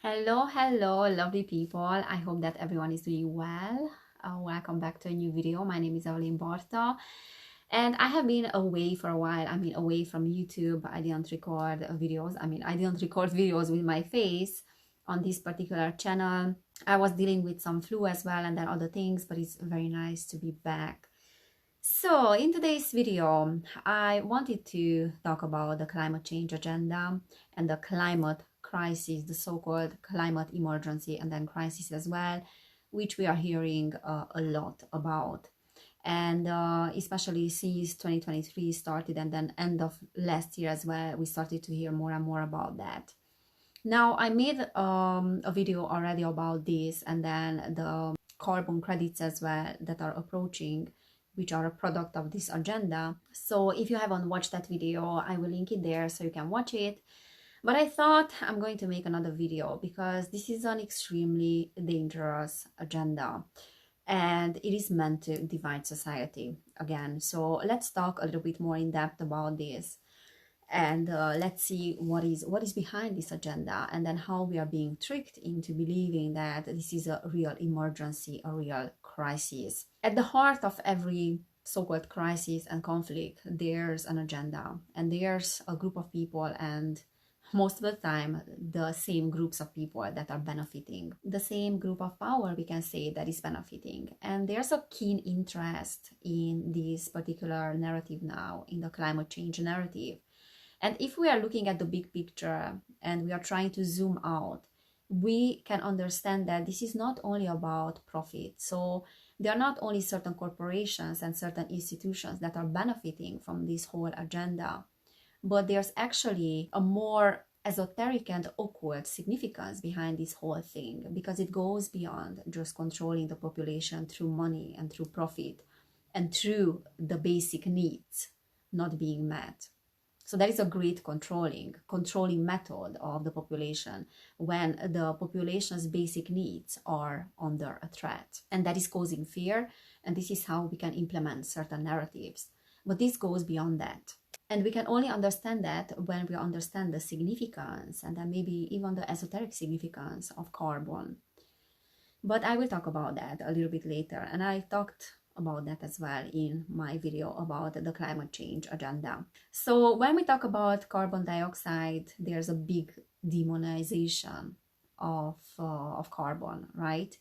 Hello, lovely people. I hope that everyone is doing well. Welcome back to a new video. My name is Evelin Barta, and I have been away for a while. I mean, away from YouTube. I didn't record videos. I didn't record videos with my face on this particular channel. I was dealing with some flu as well and then other things, but it's very nice to be back. So, in today's video, I wanted to talk about the climate change agenda and the climate crisis, the so-called climate emergency and then crisis as well, which we are hearing a lot about. And especially since 2023 started and then end of last year as well, we started to hear more and more about that. Now, I made a video already about this and then the carbon credits as well that are approaching, which are a product of this agenda. So if you haven't watched that video, I will link it there so you can watch it. But I thought I'm going to make another video because this is an extremely dangerous agenda and it is meant to divide society again. So let's talk a little bit more in depth about this and let's see what is behind this agenda and then how we are being tricked into believing that this is a real emergency, a real crisis. At the heart of every so-called crisis and conflict, there's an agenda and there's a group of people, and most of the time the same groups of people that are benefiting, the same group of power, we can say, that is benefiting. And there's a keen interest in this particular narrative now, in the climate change narrative. And if we are looking at the big picture and we are trying to zoom out, we can understand that this is not only about profit. So there are not only certain corporations and certain institutions that are benefiting from this whole agenda, but there's actually a more esoteric and occult significance behind this whole thing, because it goes beyond just controlling the population through money and through profit and through the basic needs not being met. So that is a great controlling method of the population when the population's basic needs are under a threat. And that is causing fear, and this is how we can implement certain narratives. But this goes beyond that. And we can only understand that when we understand the significance and then maybe even the esoteric significance of carbon. But I will talk about that a little bit later. And I talked about that as well in my video about the climate change agenda. So when we talk about carbon dioxide, there's a big demonization of carbon, right?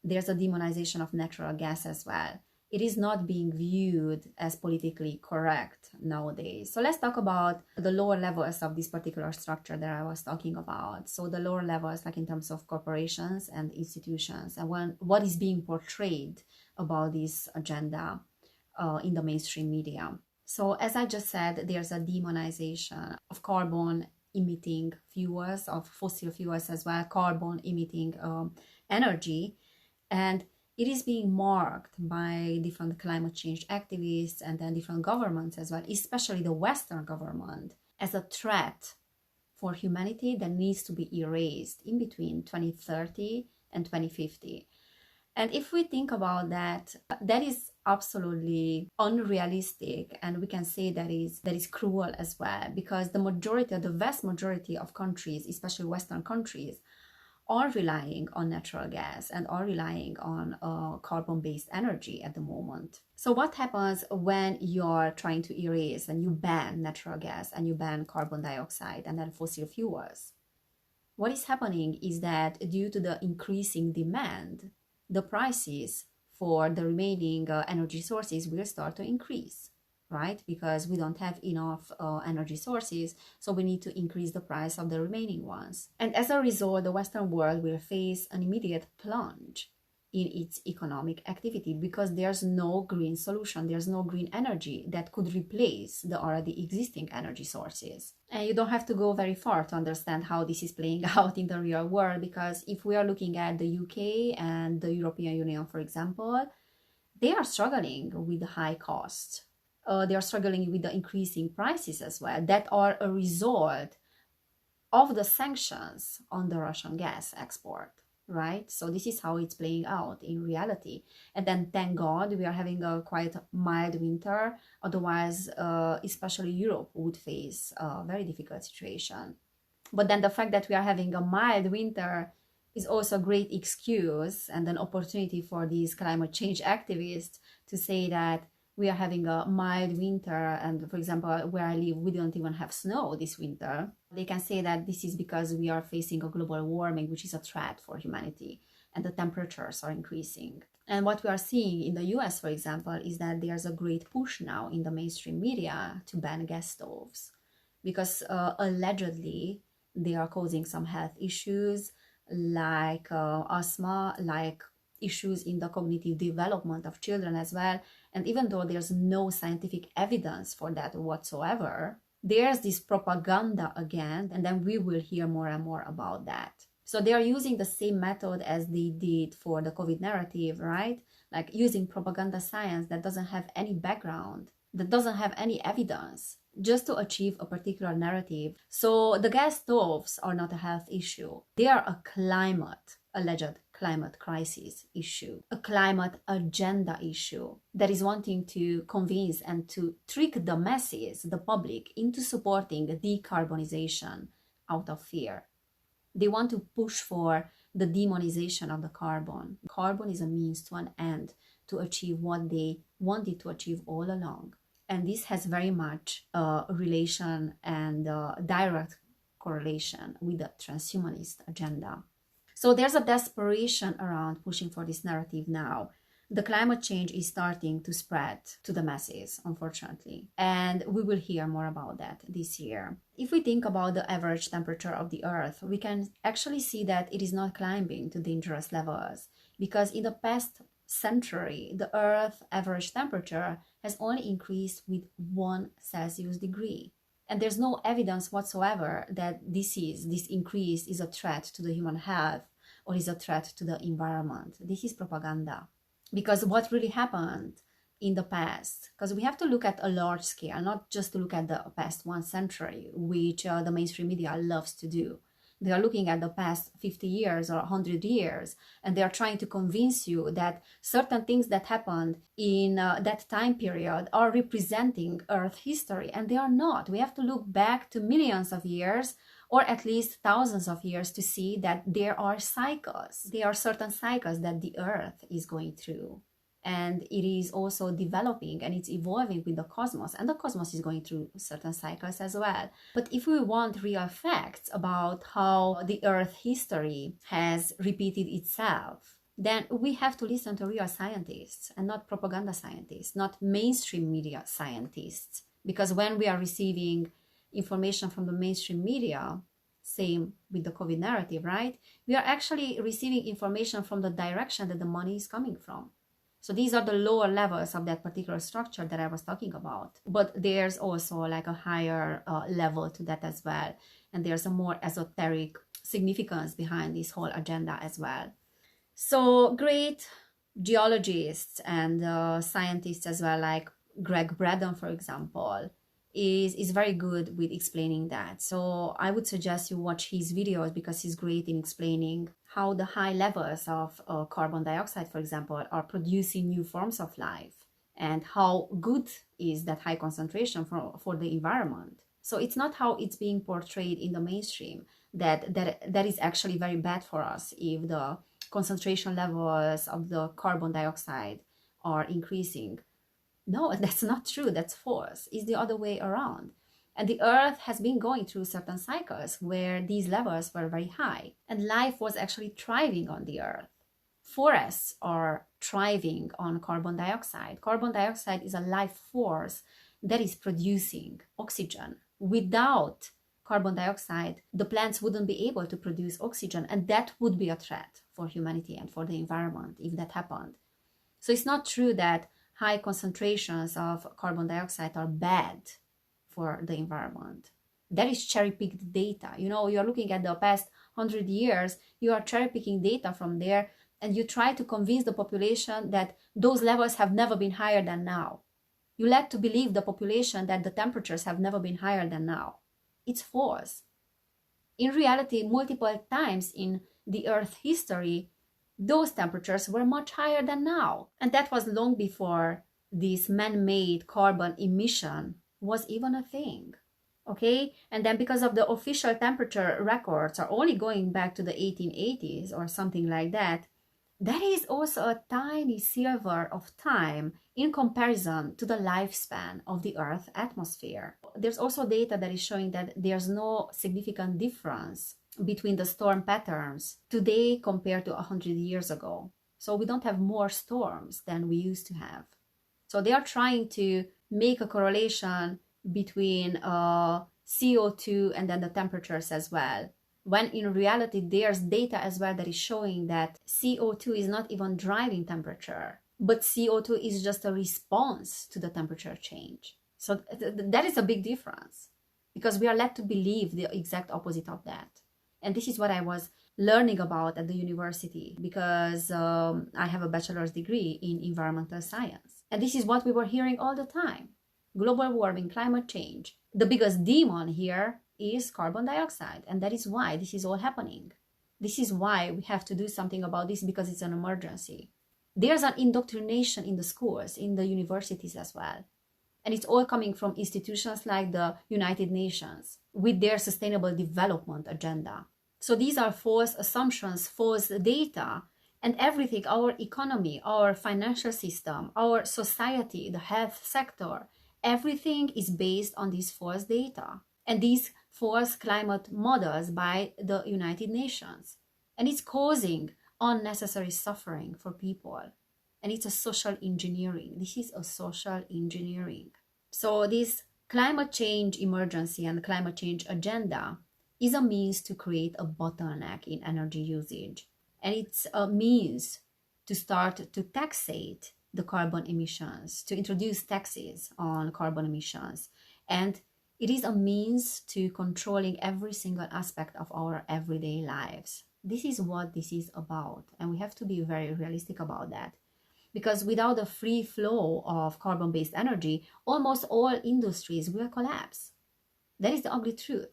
There's a demonization of natural gas as well. It is not being viewed as politically correct nowadays. So let's talk about the lower levels of this particular structure that I was talking about. So the lower levels, like in terms of corporations and institutions, and what is being portrayed about this agenda in the mainstream media. So as I just said, there's a demonization of carbon emitting fuels, of fossil fuels as well, carbon emitting energy, and it is being marked by different climate change activists and then different governments as well, especially the Western government, as a threat for humanity that needs to be erased in between 2030 and 2050. And if we think about that, that is absolutely unrealistic, and we can say that is cruel as well, because the vast majority of countries, especially Western countries, are relying on natural gas and are relying on carbon-based energy at the moment. So what happens when you're trying to erase and you ban natural gas and you ban carbon dioxide and then fossil fuels? What is happening is that due to the increasing demand, the prices for the remaining energy sources will start to increase, right? Because we don't have enough energy sources, so we need to increase the price of the remaining ones. And as a result, the Western world will face an immediate plunge in its economic activity because there's no green solution, there's no green energy that could replace the already existing energy sources. And you don't have to go very far to understand how this is playing out in the real world, because if we are looking at the UK and the European Union, for example, they are struggling with the high costs. They are struggling with the increasing prices as well that are a result of the sanctions on the Russian gas export, right? So this is how it's playing out in reality. And then thank God we are having a quite mild winter. Otherwise, especially Europe would face a very difficult situation. But then the fact that we are having a mild winter is also a great excuse and an opportunity for these climate change activists to say that we are having a mild winter, and for example, where I live, we don't even have snow this winter. They can say that this is because we are facing a global warming, which is a threat for humanity, and the temperatures are increasing. And what we are seeing in the US, for example, is that there's a great push now in the mainstream media to ban gas stoves because allegedly they are causing some health issues like asthma, like issues in the cognitive development of children as well. And even though there's no scientific evidence for that whatsoever, there's this propaganda again, and then we will hear more and more about that. So they are using the same method as they did for the COVID narrative, right? Like using propaganda science that doesn't have any background, that doesn't have any evidence, just to achieve a particular narrative. So the gas stoves are not a health issue. They are a alleged climate crisis issue, a climate agenda issue that is wanting to convince and to trick the masses, the public, into supporting decarbonization out of fear. They want to push for the demonization of the carbon. Carbon is a means to an end to achieve what they wanted to achieve all along. And this has very much a relation and a direct correlation with the transhumanist agenda. So there's a desperation around pushing for this narrative now. The climate change is starting to spread to the masses, unfortunately. And we will hear more about that this year. If we think about the average temperature of the Earth, we can actually see that it is not climbing to dangerous levels, because in the past century, the Earth's average temperature has only increased with 1 Celsius degree. And there's no evidence whatsoever that this increase is a threat to the human health or is a threat to the environment. This is propaganda. Because what really happened in the past, because we have to look at a large scale, not just to look at the past 1 century, which the mainstream media loves to do. They are looking at the past 50 years or 100 years, and they are trying to convince you that certain things that happened in that time period are representing Earth history, and they are not. We have to look back to millions of years, or at least thousands of years, to see that there are cycles. There are certain cycles that the Earth is going through. And it is also developing and it's evolving with the cosmos, and the cosmos is going through certain cycles as well. But if we want real facts about how the Earth history has repeated itself, then we have to listen to real scientists and not propaganda scientists, not mainstream media scientists. Because when we are receiving information from the mainstream media, same with the COVID narrative, right? We are actually receiving information from the direction that the money is coming from. So these are the lower levels of that particular structure that I was talking about. But there's also like a higher level to that as well. And there's a more esoteric significance behind this whole agenda as well. So great geologists and scientists as well, like Greg Braden, for example, is very good with explaining that. So I would suggest you watch his videos because he's great in explaining how the high levels of carbon dioxide, for example, are producing new forms of life, and how good is that high concentration for the environment. So it's not how it's being portrayed in the mainstream that is actually very bad for us if the concentration levels of the carbon dioxide are increasing. No, that's not true. That's false. It's the other way around. And the Earth has been going through certain cycles where these levels were very high, and life was actually thriving on the Earth. Forests are thriving on carbon dioxide. Carbon dioxide is a life force that is producing oxygen. Without carbon dioxide, the plants wouldn't be able to produce oxygen, and that would be a threat for humanity and for the environment if that happened. So it's not true that high concentrations of carbon dioxide are bad for the environment. That is cherry-picked data. You know, you're looking at the past 100 years, you are cherry-picking data from there, and you try to convince the population that those levels have never been higher than now. You let to believe the population that the temperatures have never been higher than now. It's false. In reality, multiple times in the Earth history, those temperatures were much higher than now. And that was long before this man-made carbon emission was even a thing. Okay, and then because of the official temperature records are only going back to the 1880s or something like that, that is also a tiny sliver of time in comparison to the lifespan of the Earth atmosphere. There's also data that is showing that there's no significant difference between the storm patterns today compared to 100 years ago. So we don't have more storms than we used to have. So they are trying to make a correlation between CO2 and then the temperatures as well, when in reality there's data as well that is showing that CO2 is not even driving temperature, but CO2 is just a response to the temperature change. So that is a big difference, because we are led to believe the exact opposite of that. And this is what I was learning about at the university, because I have a bachelor's degree in environmental science. And this is what we were hearing all the time. Global warming, climate change. The biggest demon here is carbon dioxide. And that is why this is all happening. This is why we have to do something about this, because it's an emergency. There's an indoctrination in the schools, in the universities as well. And it's all coming from institutions like the United Nations with their sustainable development agenda. So these are false assumptions, false data, and everything, our economy, our financial system, our society, the health sector, everything is based on these false data and these false climate models by the United Nations. And it's causing unnecessary suffering for people. And it's a social engineering. This is a social engineering. So this climate change emergency and climate change agenda is a means to create a bottleneck in energy usage. And it's a means to start to taxate the carbon emissions, to introduce taxes on carbon emissions. And it is a means to controlling every single aspect of our everyday lives. This is what this is about. And we have to be very realistic about that. Because without a free flow of carbon-based energy, almost all industries will collapse. That is the ugly truth.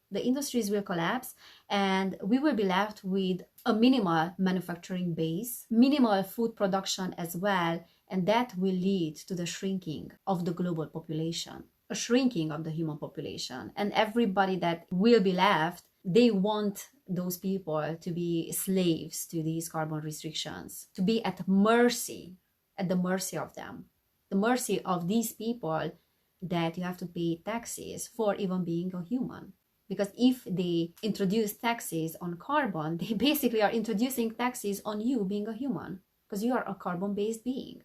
The industries will collapse and we will be left with a minimal manufacturing base, minimal food production as well, and that will lead to the shrinking of the global population, a shrinking of the human population. And everybody that will be left, they want those people to be slaves to these carbon restrictions, to be at the mercy of them, the mercy of these people that you have to pay taxes for even being a human. Because if they introduce taxes on carbon, they basically are introducing taxes on you being a human, because you are a carbon-based being.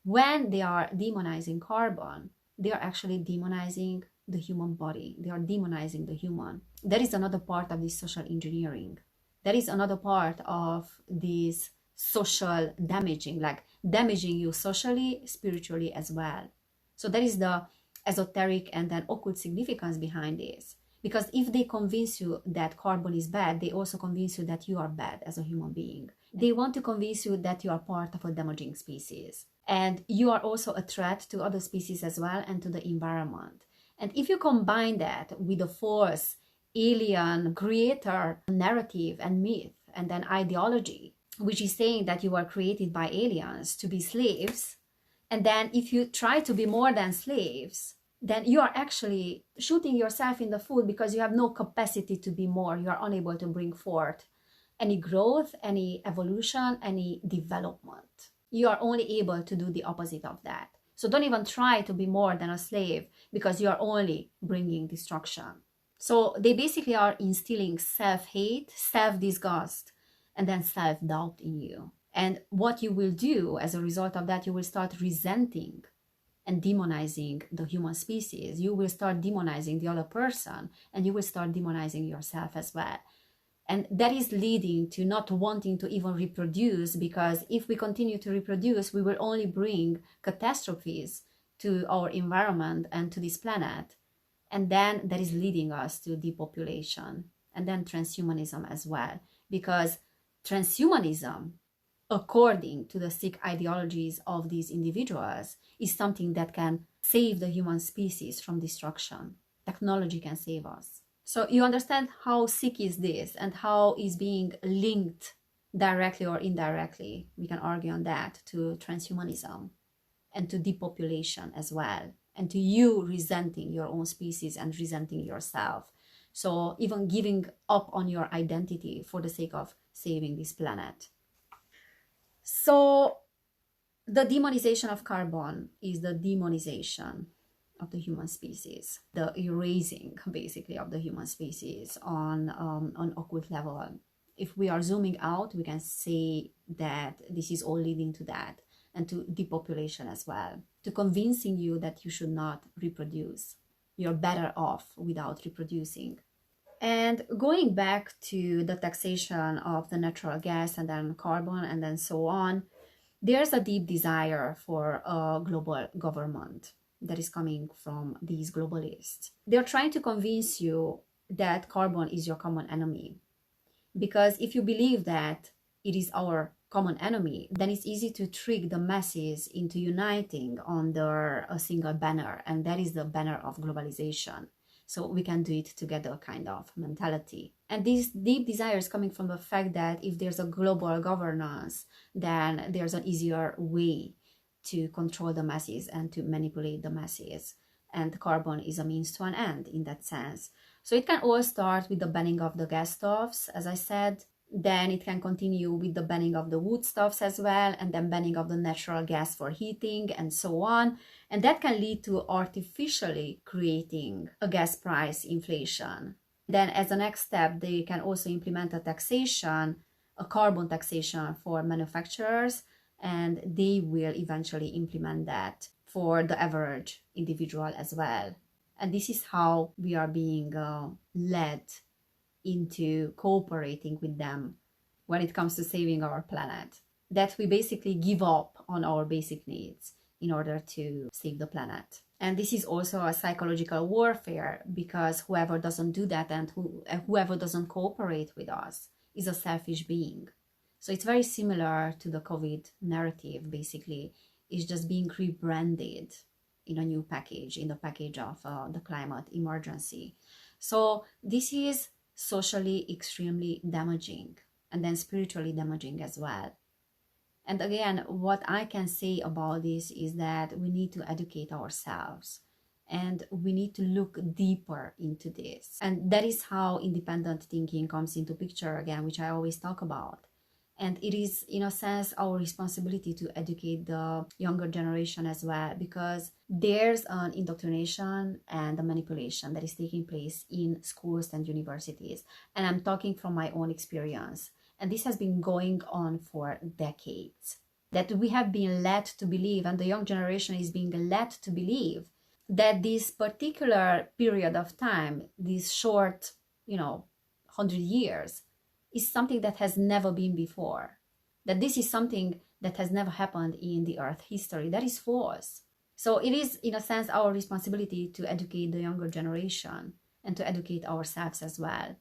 When they are demonizing carbon, they are actually demonizing the human body. They are demonizing the human. That is another part of this social engineering. That is another part of this social damaging, like damaging you socially, spiritually as well. So that is the esoteric and then occult significance behind this. Because if they convince you that carbon is bad, they also convince you that you are bad as a human being. They want to convince you that you are part of a damaging species. And you are also a threat to other species as well and to the environment. And if you combine that with the false alien creator narrative and myth and then ideology, which is saying that you are created by aliens to be slaves, and then if you try to be more than slaves, then you are actually shooting yourself in the foot, because you have no capacity to be more. You are unable to bring forth any growth, any evolution, any development. You are only able to do the opposite of that. So don't even try to be more than a slave, because you are only bringing destruction. So they basically are instilling self-hate, self-disgust, and then self-doubt in you. And what you will do as a result of that, you will start resenting and demonizing the human species. You will start demonizing the other person, and you will start demonizing yourself as well. And that is leading to not wanting to even reproduce, because if we continue to reproduce, we will only bring catastrophes to our environment and to this planet. And then that is leading us to depopulation and then transhumanism as well. Because transhumanism, according to the sick ideologies of these individuals, is something that can save the human species from destruction. Technology can save us. So you understand how sick is this and how is being linked directly or indirectly, we can argue on that, to transhumanism and to depopulation as well. and to you resenting your own species and resenting yourself. So even giving up on your identity for the sake of saving this planet. So the demonization of carbon is the demonization of the human species, the erasing basically of the human species on occult level. If we are zooming out, we can say that this is all leading to that, and to depopulation as well, to convincing you that you should not reproduce. You're better off without reproducing. And going back to the taxation of the natural gas and then carbon and then so on, there's a deep desire for a global government that is coming from these globalists. They're trying to convince you that carbon is your common enemy. Because if you believe that it is our common enemy, then it's easy to trick the masses into uniting under a single banner, and that is the banner of globalization. So we can do it together kind of mentality. And this deep desire is coming from the fact that if there's a global governance, then there's an easier way to control the masses and to manipulate the masses. And carbon is a means to an end in that sense. So it can all start with the banning of the gas stoves, as I said. Then it can continue with the banning of the wood stoves as well, and then banning of the natural gas for heating and so on. And that can lead to artificially creating a gas price inflation. Then as a next step, they can also implement a taxation, a carbon taxation for manufacturers, and they will eventually implement that for the average individual as well. And this is how we are being led into cooperating with them when it comes to saving our planet. That we basically give up on our basic needs in order to save the planet. And this is also a psychological warfare, because whoever doesn't do that and whoever doesn't cooperate with us is a selfish being. So it's very similar to the COVID narrative, basically. It's just being rebranded in a new package, in the package of the climate emergency. So this is socially extremely damaging, and then spiritually damaging as well. And again, what I can say about this is that we need to educate ourselves, and we need to look deeper into this. And that is how independent thinking comes into picture again, which I always talk about. And it is, in a sense, our responsibility to educate the younger generation as well, because there's an indoctrination and a manipulation that is taking place in schools and universities. And I'm talking from my own experience. And this has been going on for decades. That we have been led to believe, and the young generation is being led to believe, that this particular period of time, this short, 100 years, is something that has never been before. That this is something that has never happened in the Earth history. That is false. So it is, in a sense, our responsibility to educate the younger generation and to educate ourselves as well.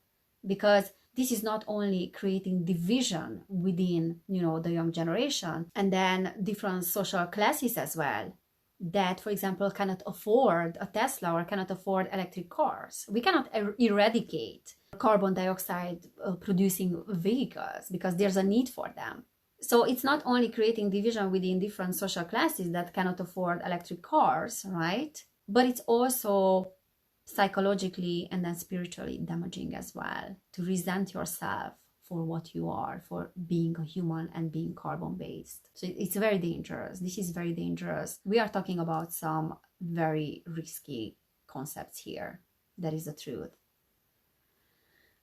Because this is not only creating division within, the young generation, and then different social classes as well, that, for example, cannot afford a Tesla or cannot afford electric cars. We cannot eradicate carbon dioxide producing vehicles because there's a need for them. So it's not only creating division within different social classes that cannot afford electric cars, right? But it's also psychologically and then spiritually damaging as well, to resent yourself for what you are, for being a human and being carbon-based. So it's very dangerous. This is very dangerous. We are talking about some very risky concepts here. That is the truth.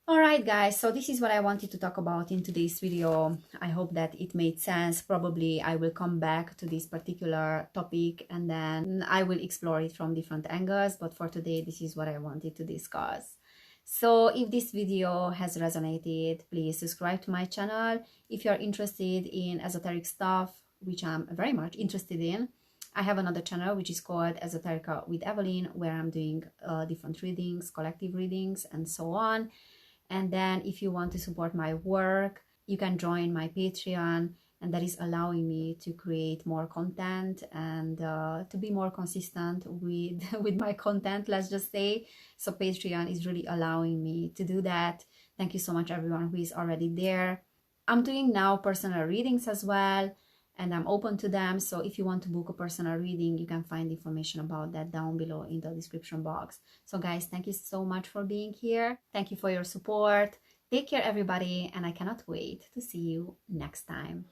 Alright guys, so this is what I wanted to talk about in today's video. I hope that it made sense. Probably I will come back to this particular topic and then I will explore it from different angles. But for today, this is what I wanted to discuss. So if this video has resonated, please subscribe to my channel. If you're interested in esoteric stuff, which I'm very much interested in, I have another channel which is called Esoteric with Evelin, where I'm doing different readings, collective readings, and so on. And then if you want to support my work, you can join my Patreon, and that is allowing me to create more content and to be more consistent with my content, let's just say. So Patreon is really allowing me to do that. Thank you so much everyone who is already there. I'm doing now personal readings as well, and I'm open to them. So if you want to book a personal reading, you can find information about that down below in the description box. So guys, thank you so much for being here. Thank you for your support. Take care, everybody, and I cannot wait to see you next time.